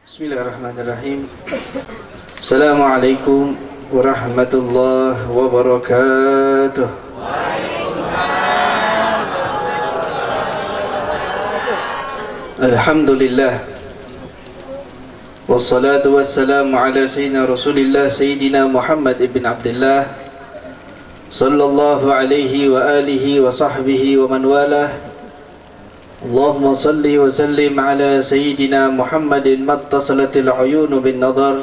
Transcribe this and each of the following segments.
Bismillahirrahmanirrahim. Assalamualaikum warahmatullahi wabarakatuh. Alhamdulillah. Wassalatu wassalamu ala sayyidina Rasulillah Sayyidina Muhammad ibn Abdullah sallallahu alaihi wa alihi wa sahbihi wa man walah. Allahumma salli wa sallim ala Sayyidina Muhammadin mattasalatil uyunu bin nadar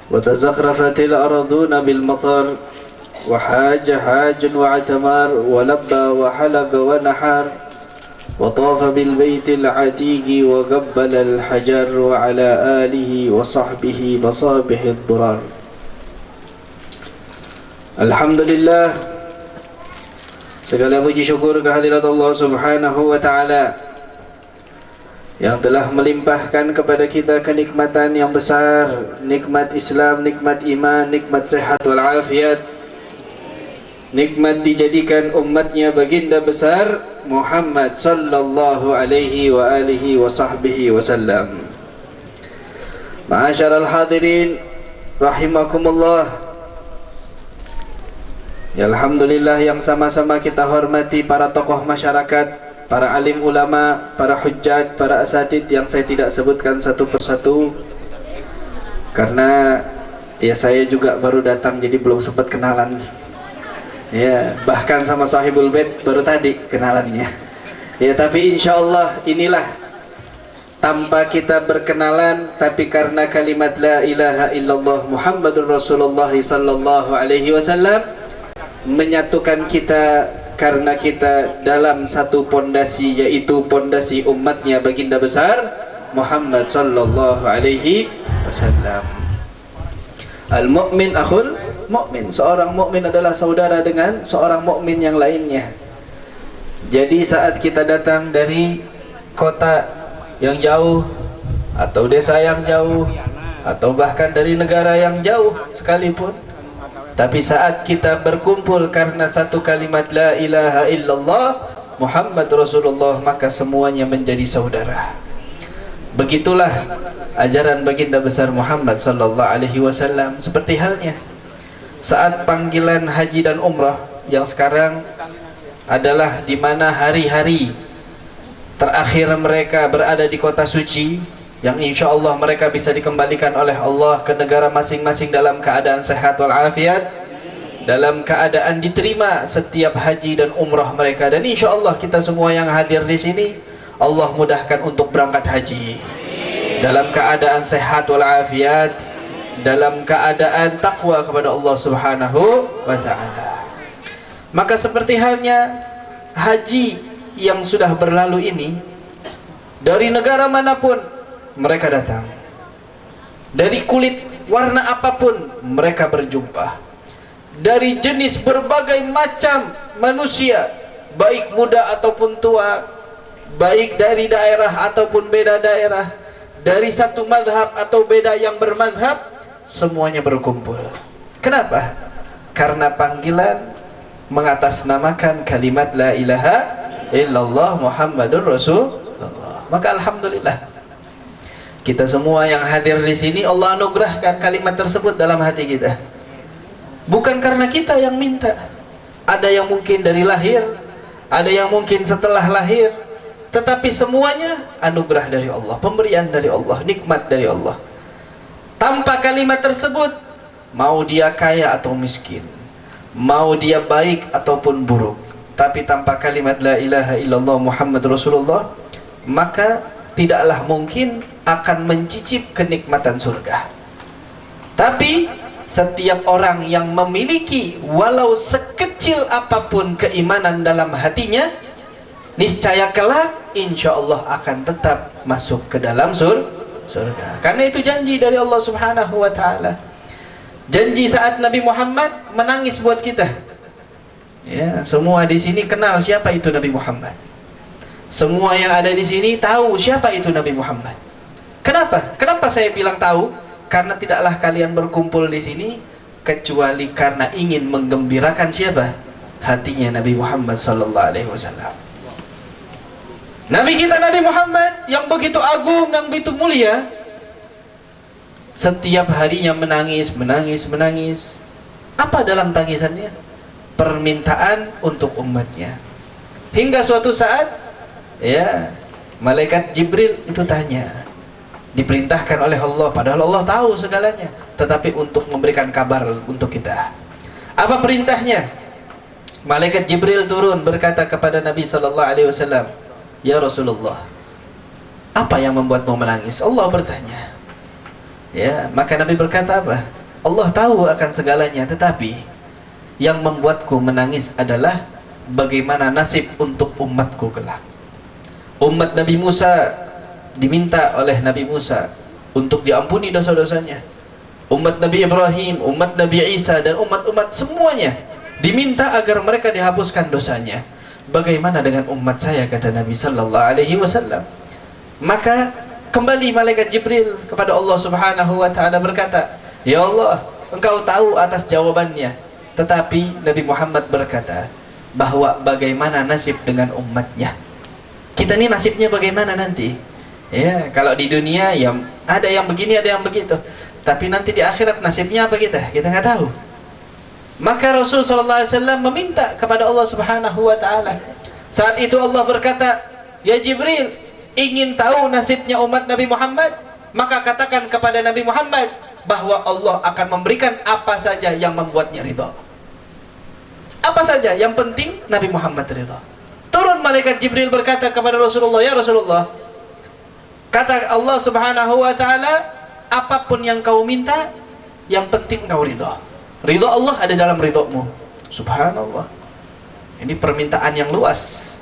wa tazakhrafatil arduna bil matar wa haja hajun wa atamar wa labba wa halaga wa nahar wa tafa bil baitil atiqi wa qabbala al hajar wa ala alihi wa sahbihi masabihid durar. Alhamdulillah, segala puji syukur kehadirat Allah Subhanahu wa Ta'ala yang telah melimpahkan kepada kita kenikmatan yang besar, nikmat Islam, nikmat iman, nikmat sehat walafiat, nikmat dijadikan umatnya baginda besar Muhammad sallallahu alaihi wa alihi wa sahbihi wasallam. Ma'asyaral hadirin rahimakumullah. Ya, alhamdulillah, yang sama-sama kita hormati para tokoh masyarakat, para alim ulama, para hujjat, para asatid yang saya tidak sebutkan satu persatu karena ya saya juga baru datang jadi belum sempat kenalan. Ya, bahkan sama sahibul bait baru tadi kenalannya. Ya, tapi insyaallah inilah tanpa kita berkenalan, tapi karena kalimat la ilaha illallah Muhammadur Rasulullah sallallahu alaihi wasallam menyatukan kita karena kita dalam satu pondasi, yaitu pondasi umatnya baginda besar Muhammad sallallahu alaihi wasallam. Al-mu'min akhul mu'min, seorang mukmin adalah saudara dengan seorang mukmin yang lainnya. Jadi saat kita datang dari kota yang jauh atau desa yang jauh atau bahkan dari negara yang jauh sekalipun, tapi saat kita berkumpul karena satu kalimat la ilaha illallah Muhammad Rasulullah, maka semuanya menjadi saudara. Begitulah ajaran baginda besar Muhammad sallallahu alaihi wasallam. Seperti halnya saat panggilan haji dan umrah yang sekarang adalah di mana hari-hari terakhir mereka berada di kota suci, yang insya Allah mereka bisa dikembalikan oleh Allah ke negara masing-masing dalam keadaan sehat walafiat, dalam keadaan diterima setiap haji dan umrah mereka. Dan insya Allah kita semua yang hadir di sini Allah mudahkan untuk berangkat haji dalam keadaan sehat walafiat, dalam keadaan takwa kepada Allah Subhanahu wa Ta'ala. Maka seperti halnya haji yang sudah berlalu ini, dari negara manapun mereka datang, dari kulit warna apapun mereka berjumpa, dari jenis berbagai macam manusia, baik muda ataupun tua, baik dari daerah ataupun beda daerah, dari satu mazhab atau beda yang bermazhab, semuanya berkumpul. Kenapa? Karena panggilan mengatasnamakan kalimat la ilaha illallah Muhammadur Rasulullah. Maka alhamdulillah, kita semua yang hadir di sini Allah anugerahkan kalimat tersebut dalam hati kita. Bukan karena kita yang minta. Ada yang mungkin dari lahir, ada yang mungkin setelah lahir, tetapi semuanya anugerah dari Allah, pemberian dari Allah, nikmat dari Allah. Tanpa kalimat tersebut, mau dia kaya atau miskin, mau dia baik ataupun buruk, tapi tanpa kalimat la ilaha illallah Muhammad Rasulullah, maka tidaklah mungkin akan mencicip kenikmatan surga. Tapi setiap orang yang memiliki walau sekecil apapun keimanan dalam hatinya, niscaya kelak insya Allah akan tetap masuk ke dalam surga. Karena itu janji dari Allah Subhanahu wa Ta'ala. Janji saat Nabi Muhammad menangis buat kita. Ya, semua di sini kenal siapa itu Nabi Muhammad. Semua yang ada di sini tahu siapa itu Nabi Muhammad. Kenapa? Kenapa saya bilang tahu? Karena tidaklah kalian berkumpul di sini kecuali karena ingin menggembirakan siapa? Hatinya Nabi Muhammad sallallahu alaihi wasallam. Nabi kita Nabi Muhammad yang begitu agung dan begitu mulia, setiap harinya menangis, menangis, menangis. Apa dalam tangisannya? Permintaan untuk umatnya. Hingga suatu saat, ya, malaikat Jibril itu tanya, diperintahkan oleh Allah, padahal Allah tahu segalanya, tetapi untuk memberikan kabar untuk kita. Apa perintahnya? Malaikat Jibril turun berkata kepada Nabi SAW, ya Rasulullah, apa yang membuatmu menangis? Allah bertanya. Ya, maka Nabi berkata apa? Allah tahu akan segalanya, tetapi yang membuatku menangis adalah bagaimana nasib untuk umatku kelak. Umat Nabi Musa diminta oleh Nabi Musa untuk diampuni dosa-dosanya. Umat Nabi Ibrahim, umat Nabi Isa, dan umat-umat semuanya diminta agar mereka dihapuskan dosanya. Bagaimana dengan umat saya, kata Nabi sallallahu alaihi wasallam. Maka kembali malaikat Jibril kepada Allah Subhanahu wa taala berkata, ya Allah, Engkau tahu atas jawabannya. Tetapi Nabi Muhammad berkata bahwa bagaimana nasib dengan umatnya. Kita ini nasibnya bagaimana nanti? Ya, kalau di dunia ya ada yang begini, ada yang begitu. Tapi nanti di akhirat nasibnya apa kita? Kita nggak tahu. Maka Rasul sallallahu alaihi wasallam meminta kepada Allah Subhanahu wa taala. Saat itu Allah berkata, "Ya Jibril, ingin tahu nasibnya umat Nabi Muhammad? Maka katakan kepada Nabi Muhammad bahwa Allah akan memberikan apa saja yang membuatnya ridha." Apa saja, yang penting Nabi Muhammad ridha. Turun malaikat Jibril berkata kepada Rasulullah, "Ya Rasulullah, kata Allah Subhanahu wa taala, apapun yang kau minta, yang penting kau ridha. Ridha Allah ada dalam ridhamu." Subhanallah. Ini permintaan yang luas.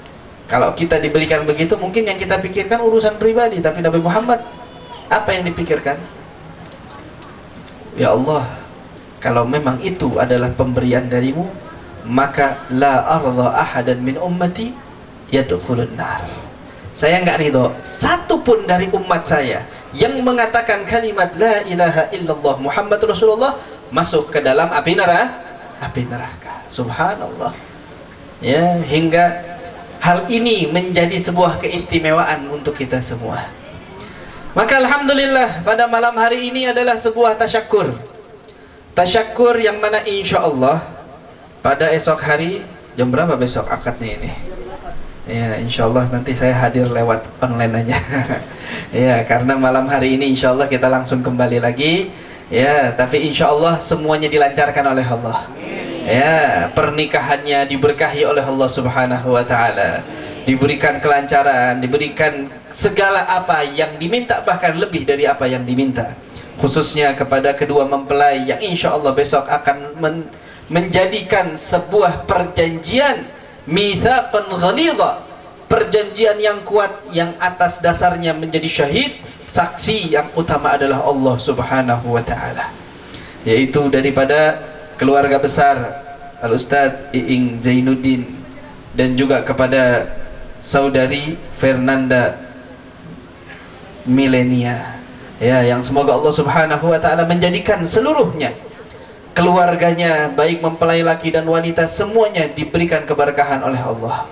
Kalau kita diberikan begitu, mungkin yang kita pikirkan urusan pribadi, tapi Nabi Muhammad apa yang dipikirkan? Ya Allah, kalau memang itu adalah pemberian darimu, maka la arda ahadan min ummati yadkhulun nar. Saya enggak ridho satu pun dari umat saya yang mengatakan kalimat la ilaha illallah Muhammad Rasulullah masuk ke dalam api neraka. Subhanallah. Ya, hingga hal ini menjadi sebuah keistimewaan untuk kita semua. Maka alhamdulillah pada malam hari ini adalah sebuah tasyakkur. Tasyakkur yang mana insya Allah pada esok hari, jam berapa besok akadnya ini? Ya, insya Allah nanti saya hadir lewat online aja. Ya, karena malam hari ini insya Allah kita langsung kembali lagi. Ya, tapi insya Allah semuanya dilancarkan oleh Allah. Ya, pernikahannya diberkahi oleh Allah Subhanahu wa taala. Diberikan kelancaran, diberikan segala apa yang diminta, bahkan lebih dari apa yang diminta. Khususnya kepada kedua mempelai yang insya Allah besok akan menjadikan sebuah perjanjian mitsaqan ghalidha, perjanjian yang kuat yang atas dasarnya menjadi syahid. Saksi yang utama adalah Allah Subhanahu wa taala, yaitu daripada keluarga besar Al-Ustadz Iing Zainuddin dan juga kepada saudari Fernanda Milenia, ya, yang semoga Allah Subhanahu wa taala menjadikan seluruhnya, keluarganya baik mempelai laki dan wanita, semuanya diberikan keberkahan oleh Allah,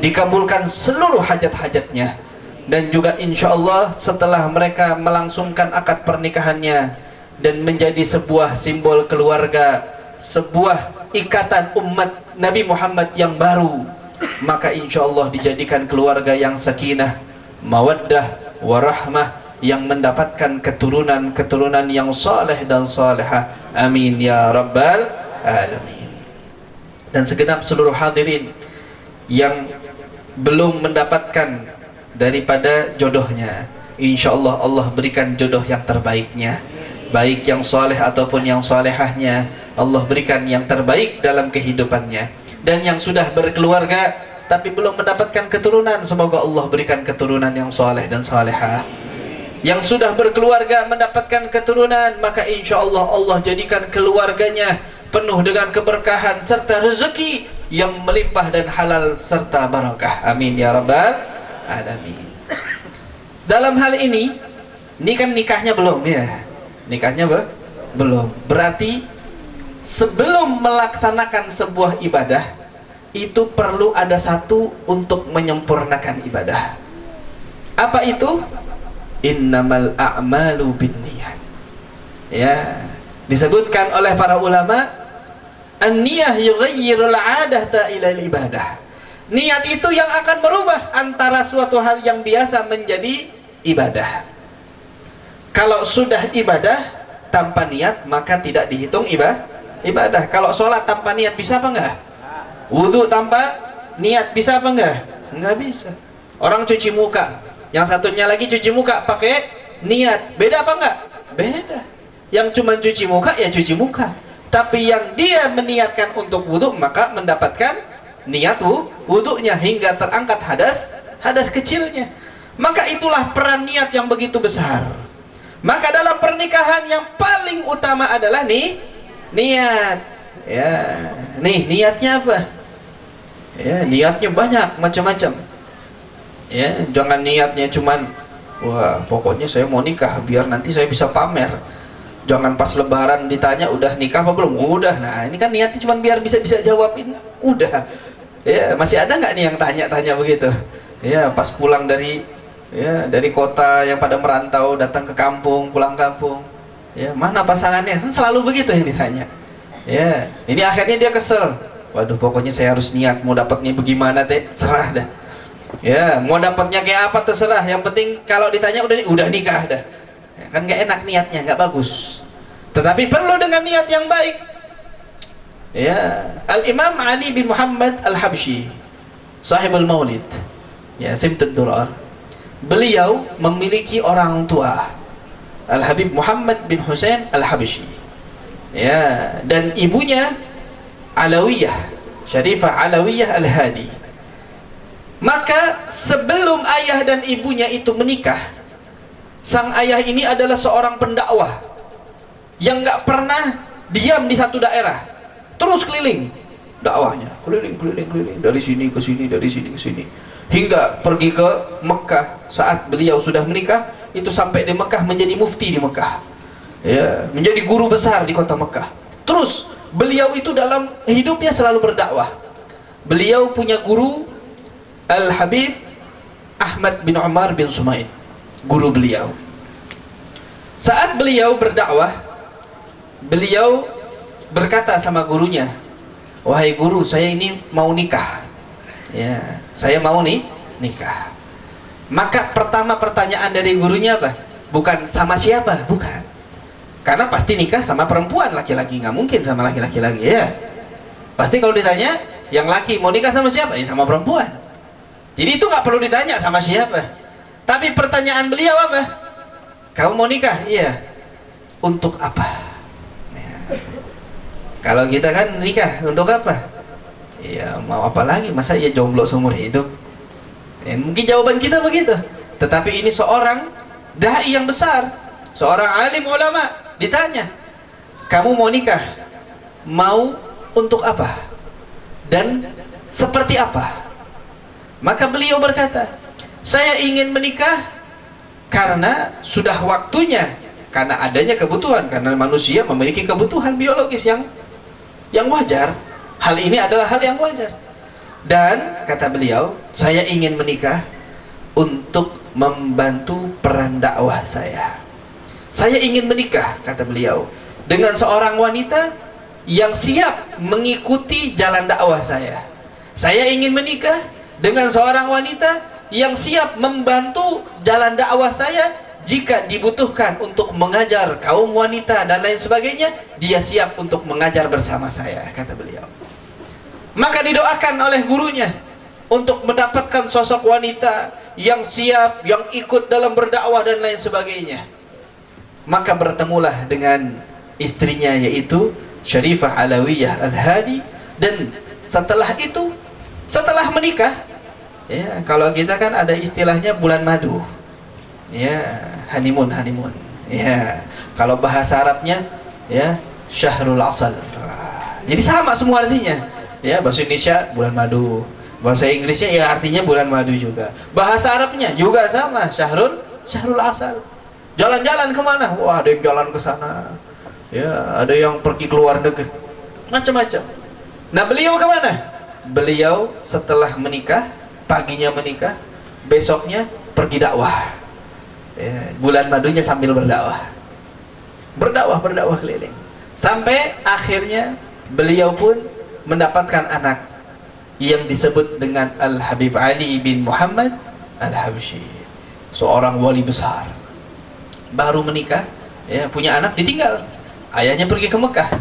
dikabulkan seluruh hajat-hajatnya, dan juga insya Allah setelah mereka melangsungkan akad pernikahannya dan menjadi sebuah simbol keluarga, sebuah ikatan umat Nabi Muhammad yang baru, maka insya Allah dijadikan keluarga yang sakinah, mawaddah, warahmah, yang mendapatkan keturunan-keturunan yang saleh dan salihah. Amin ya rabbal alamin. Dan segenap seluruh hadirin yang belum mendapatkan daripada jodohnya, insya Allah Allah berikan jodoh yang terbaiknya, baik yang saleh ataupun yang salehahnya, Allah berikan yang terbaik dalam kehidupannya. Dan yang sudah berkeluarga tapi belum mendapatkan keturunan, semoga Allah berikan keturunan yang saleh dan salehah. Yang sudah berkeluarga mendapatkan keturunan, maka insya Allah Allah jadikan keluarganya penuh dengan keberkahan serta rezeki yang melimpah dan halal serta barakah. Amin ya rabbal alamin. Dalam hal ini kan nikahnya belum, ya, nikahnya belum, berarti sebelum melaksanakan sebuah ibadah itu perlu ada satu untuk menyempurnakan ibadah. Apa itu? Innamal a'malu binniyat. Ya, disebutkan oleh para ulama, an-niyah yughayyirul 'adata ila ibadah. Niat itu yang akan merubah antara suatu hal yang biasa menjadi ibadah. Kalau sudah ibadah tanpa niat, maka tidak dihitung ibadah. Kalau sholat tanpa niat bisa apa enggak? Wudhu tanpa niat bisa apa enggak? Enggak bisa. Orang cuci muka, yang satunya lagi cuci muka pakai niat, beda apa enggak? Beda. Yang cuma cuci muka ya cuci muka, tapi yang dia meniatkan untuk wudhu maka mendapatkan niat wudhunya hingga terangkat hadas kecilnya. Maka itulah peran niat yang begitu besar. Maka dalam pernikahan yang paling utama adalah niat. Ya, niatnya apa? Ya, niatnya banyak macam-macam. Ya, jangan niatnya cuman wah, pokoknya saya mau nikah biar nanti saya bisa pamer. Jangan pas lebaran ditanya udah nikah apa belum? Udah. Nah, ini kan niatnya cuman biar bisa jawabin udah. Ya, masih ada nggak nih yang tanya-tanya begitu? Ya, pas pulang dari kota yang pada merantau datang ke kampung, pulang kampung. Ya, mana pasangannya? Selalu begitu yang ditanya. Ya, ini akhirnya dia kesel. Waduh, pokoknya saya harus niat, mau dapatnya bagaimana teh, serah dah. Ya, mau dapatnya kayak apa terserah. Yang penting kalau ditanya udah nikah dah. Ya, kan nggak enak niatnya, nggak bagus. Tetapi perlu dengan niat yang baik. Ya, Al-Imam Ali bin Muhammad Al-Habsyi, sahibul Maulid, ya, Simtud Durar. Beliau memiliki orang tua, Al-Habib Muhammad bin Husain Al-Habsyi. Ya, dan ibunya Alawiyah, Syarifah Alawiyah Al-Hadi. Maka sebelum ayah dan ibunya itu menikah, sang ayah ini adalah seorang pendakwah yang nggak pernah diam di satu daerah. Terus keliling dakwahnya, keliling dari sini ke sini, dari sini ke sini, hingga pergi ke Mekah. Saat beliau sudah menikah, itu sampai di Mekah menjadi mufti di Mekah, ya, menjadi guru besar di kota Mekah. Terus beliau itu dalam hidupnya selalu berdakwah. Beliau punya guru Al-Habib Ahmad bin Umar bin Sumaid, guru beliau. Saat beliau berdakwah, beliau berkata sama gurunya, wahai guru, saya ini mau nikah. Ya, saya mau nikah. Maka pertama pertanyaan dari gurunya apa? Bukan sama siapa, bukan. Karena pasti nikah sama perempuan, laki-laki nggak mungkin sama laki-laki lagi, ya. Pasti kalau ditanya, yang laki mau nikah sama siapa? Ya sama perempuan. Jadi itu nggak perlu ditanya sama siapa. Tapi pertanyaan beliau apa? Kamu mau nikah? Iya. Untuk apa? Kalau kita kan nikah untuk apa? Ya mau apa lagi? Masa ya jomblo seumur hidup? Ya, mungkin jawaban kita begitu. Tetapi ini seorang dai yang besar, seorang alim ulama, ditanya, kamu mau nikah? Mau untuk apa? Dan seperti apa? Maka beliau berkata, saya ingin menikah karena sudah waktunya, karena adanya kebutuhan, karena manusia memiliki kebutuhan biologis yang wajar. Hal ini adalah hal yang wajar. Dan kata beliau, saya ingin menikah untuk membantu peran dakwah saya. Saya ingin menikah, kata beliau, dengan seorang wanita yang siap mengikuti jalan dakwah saya. Saya ingin menikah dengan seorang wanita yang siap membantu jalan dakwah saya. Jika dibutuhkan untuk mengajar kaum wanita dan lain sebagainya, dia siap untuk mengajar bersama saya, kata beliau. Maka didoakan oleh gurunya untuk mendapatkan sosok wanita yang siap, yang ikut dalam berdakwah dan lain sebagainya. Maka bertemulah dengan istrinya, yaitu Syarifah Alawiyah Al-Hadi. Dan setelah itu, setelah menikah, ya, kalau kita kan ada istilahnya bulan madu, ya, honeymoon. Ya, kalau bahasa Arabnya ya syahrul asal. Jadi sama semua artinya. Ya, bahasa Indonesia bulan madu, bahasa Inggrisnya ya artinya bulan madu juga. Bahasa Arabnya juga sama, syahrul asal. Jalan-jalan kemana? Wah, ada yang jalan ke sana. Ya, ada yang pergi ke luar negeri. Macam-macam. Nah, beliau kemana? Beliau setelah menikah, paginya menikah, besoknya pergi dakwah. Ya, bulan madunya sambil berdakwah. berdakwah keliling sampai akhirnya beliau pun mendapatkan anak yang disebut dengan Al-Habib Ali bin Muhammad Al-Habsyi, seorang wali besar, baru menikah, ya, punya anak, ditinggal ayahnya pergi ke Mekah,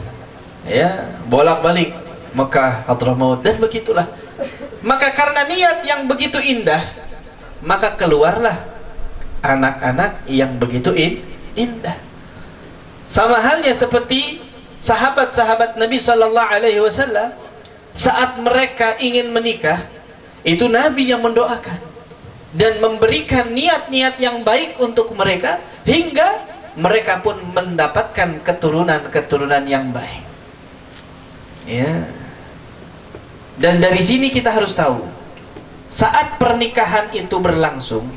ya, bolak-balik Mekah, Hadramaut, dan begitulah. Maka karena niat yang begitu indah, maka keluarlah anak-anak yang begitu indah. Sama halnya seperti sahabat-sahabat Nabi Sallallahu Alaihi Wasallam, saat mereka ingin menikah, itu Nabi yang mendoakan dan memberikan niat-niat yang baik untuk mereka, hingga mereka pun mendapatkan keturunan-keturunan yang baik, ya. Dan dari sini kita harus tahu, saat pernikahan itu berlangsung,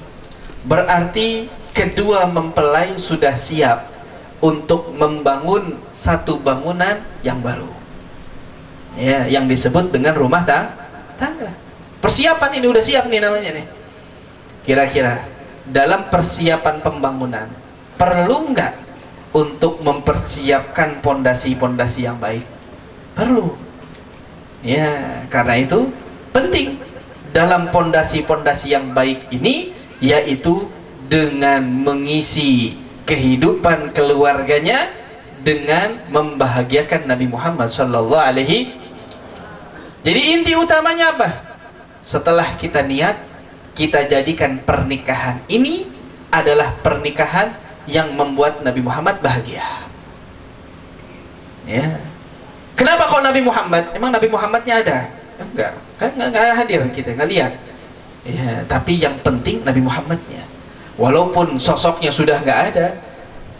berarti kedua mempelai sudah siap untuk membangun satu bangunan yang baru, ya, yang disebut dengan rumah tangga. Persiapan ini udah siap nih namanya nih. Kira-kira dalam persiapan pembangunan perlu nggak untuk mempersiapkan pondasi-pondasi yang baik? Perlu, ya. Karena itu penting dalam pondasi-pondasi yang baik ini, yaitu dengan mengisi kehidupan keluarganya dengan membahagiakan Nabi Muhammad Sallallahu Alaihi. Jadi inti utamanya apa? Setelah kita niat, kita jadikan pernikahan ini adalah pernikahan yang membuat Nabi Muhammad bahagia, ya. Kenapa kok Nabi Muhammad? Emang Nabi Muhammadnya ada? Enggak, kan nggak hadir, kita nggak lihat, ya. Tapi yang penting Nabi Muhammadnya. Walaupun sosoknya sudah nggak ada,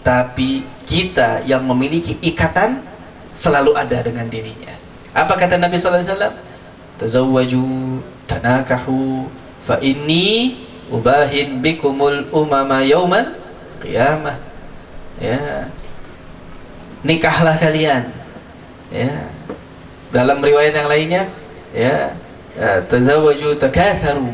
tapi kita yang memiliki ikatan selalu ada dengan dirinya. Apa kata Nabi Sallallahu Alaihi Wasallam? Tazawwaju tanakahu fa inni ubahin bikumul umama yaumal qiyamah. Ya, nikahlah kalian. Ya. Dalam riwayat yang lainnya, ya, tazawwaju takatharu